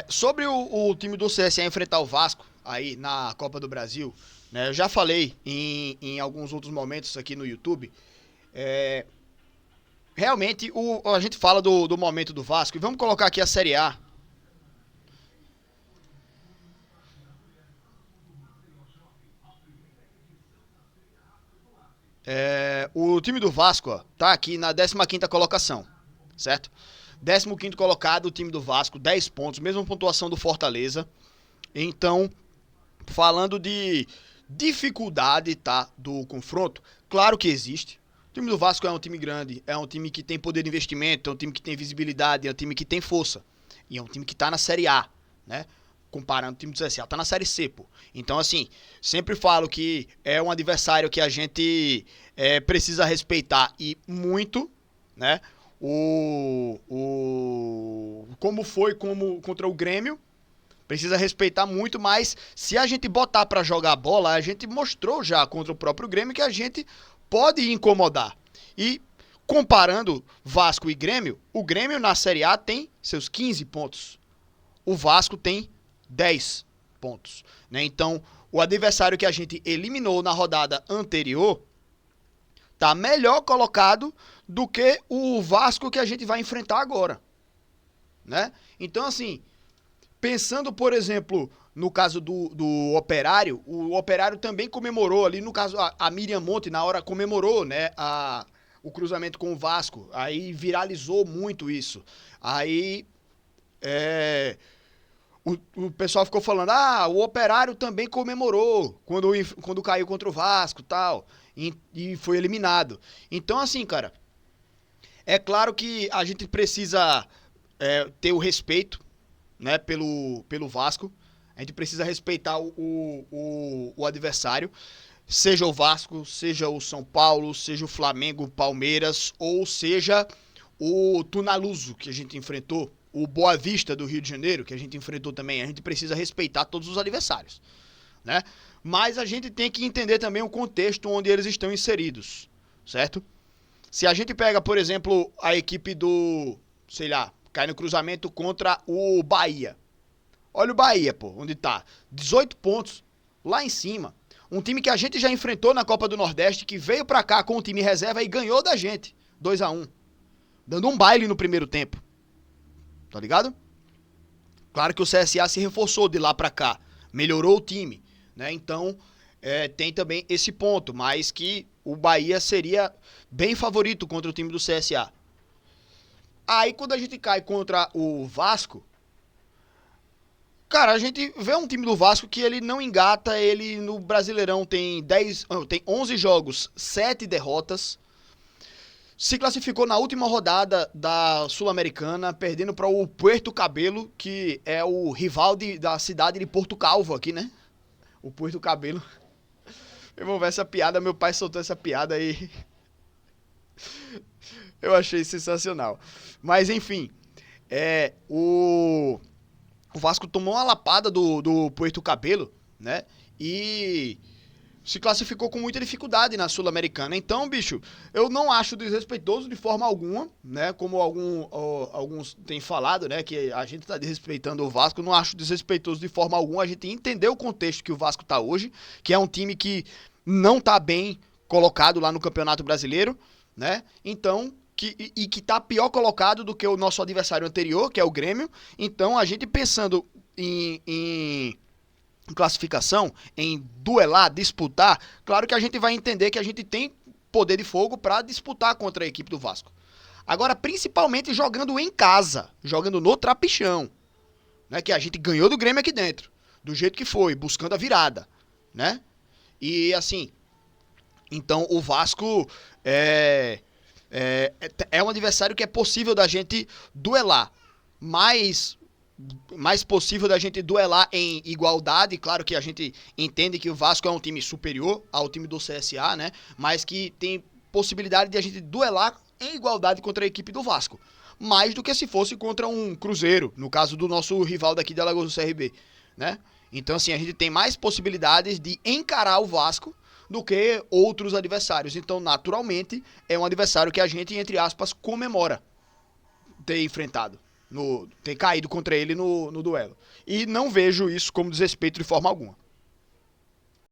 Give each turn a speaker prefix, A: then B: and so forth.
A: Sobre o time do CSA enfrentar o Vasco aí na Copa do Brasil, né? Eu já falei em alguns outros momentos aqui no YouTube. É, realmente a gente fala do momento do Vasco e vamos colocar aqui a Série A. O time do Vasco ó, tá aqui na 15ª colocação, certo? 15º colocado o time do Vasco, 10 pontos, mesma pontuação do Fortaleza. Então, falando de dificuldade, tá, do confronto, claro que existe. O time do Vasco é um time grande, é um time que tem poder de investimento, é um time que tem visibilidade, é um time que tem força. E é um time que tá na Série A, né? Comparando o time do CSA, tá na Série C, pô. Então, assim, sempre falo que é um adversário que a gente precisa respeitar e muito, né? Como foi contra o Grêmio, precisa respeitar muito, mas se a gente botar pra jogar bola, a gente mostrou já contra o próprio Grêmio que a gente pode incomodar. E comparando Vasco e Grêmio, o Grêmio na Série A tem seus 15 pontos. O Vasco tem 10 pontos, né? Então, o adversário que a gente eliminou na rodada anterior tá melhor colocado do que o Vasco que a gente vai enfrentar agora, né? Então, assim, pensando, por exemplo, no caso do Operário, o Operário também comemorou ali, no caso, a Miriam Monte, na hora comemorou, né, o cruzamento com o Vasco. Aí viralizou muito isso. Aí, o pessoal ficou falando, o Operário também comemorou quando caiu contra o Vasco tal, e foi eliminado. Então, assim, cara, é claro que a gente precisa ter o respeito, né, pelo Vasco. A gente precisa respeitar o adversário, seja o Vasco, seja o São Paulo, seja o Flamengo, o Palmeiras, ou seja o Tunaluso que a gente enfrentou, o Boa Vista do Rio de Janeiro, que a gente enfrentou também. A gente precisa respeitar todos os adversários, né? Mas a gente tem que entender também o contexto onde eles estão inseridos, certo? Se a gente pega, por exemplo, a equipe do, sei lá, cai no cruzamento contra o Bahia. Olha o Bahia, pô, onde tá. 18 pontos, lá em cima. Um time que a gente já enfrentou na Copa do Nordeste, que veio pra cá com o time reserva e ganhou da gente. 2-1. Dando um baile no primeiro tempo. Tá ligado? Claro que o CSA se reforçou de lá pra cá. Melhorou o time, né? Então, tem também esse ponto. Mas que o Bahia seria bem favorito contra o time do CSA. Aí, quando a gente cai contra o Vasco, cara, a gente vê um time do Vasco que ele não engata, ele no Brasileirão tem 11 jogos, 7 derrotas. Se classificou na última rodada da Sul-Americana, perdendo para o Puerto Cabelo, que é o rival da cidade de Porto Calvo aqui, né? O Puerto Cabelo. Eu vou ver essa piada, meu pai soltou essa piada aí. Eu achei sensacional. Mas enfim, o Vasco tomou uma lapada do Puerto Cabelo, né? E se classificou com muita dificuldade na Sul-Americana. Então, bicho, eu não acho desrespeitoso de forma alguma, né? Como alguns têm falado, né? Que a gente tá desrespeitando o Vasco. Eu não acho desrespeitoso de forma alguma. A gente entender o contexto que o Vasco tá hoje, que é um time que não tá bem colocado lá no Campeonato Brasileiro, né? Então, que tá pior colocado do que o nosso adversário anterior, que é o Grêmio. Então, a gente pensando em classificação, em duelar, disputar, claro que a gente vai entender que a gente tem poder de fogo para disputar contra a equipe do Vasco. Agora, principalmente jogando em casa, jogando no trapichão, né? Que a gente ganhou do Grêmio aqui dentro, do jeito que foi, buscando a virada, né? E assim, então o Vasco é um adversário que é possível da gente duelar, mas mais possível da gente duelar em igualdade. Claro que a gente entende que o Vasco é um time superior ao time do CSA, né? Mas que tem possibilidade de a gente duelar em igualdade contra a equipe do Vasco. Mais do que se fosse contra um Cruzeiro, no caso do nosso rival daqui da Alagoas do CRB, né? Então, assim, a gente tem mais possibilidades de encarar o Vasco do que outros adversários. Então, naturalmente, é um adversário que a gente, entre aspas, comemora ter enfrentado. ter caído contra ele no duelo. E não vejo isso como desrespeito de forma alguma.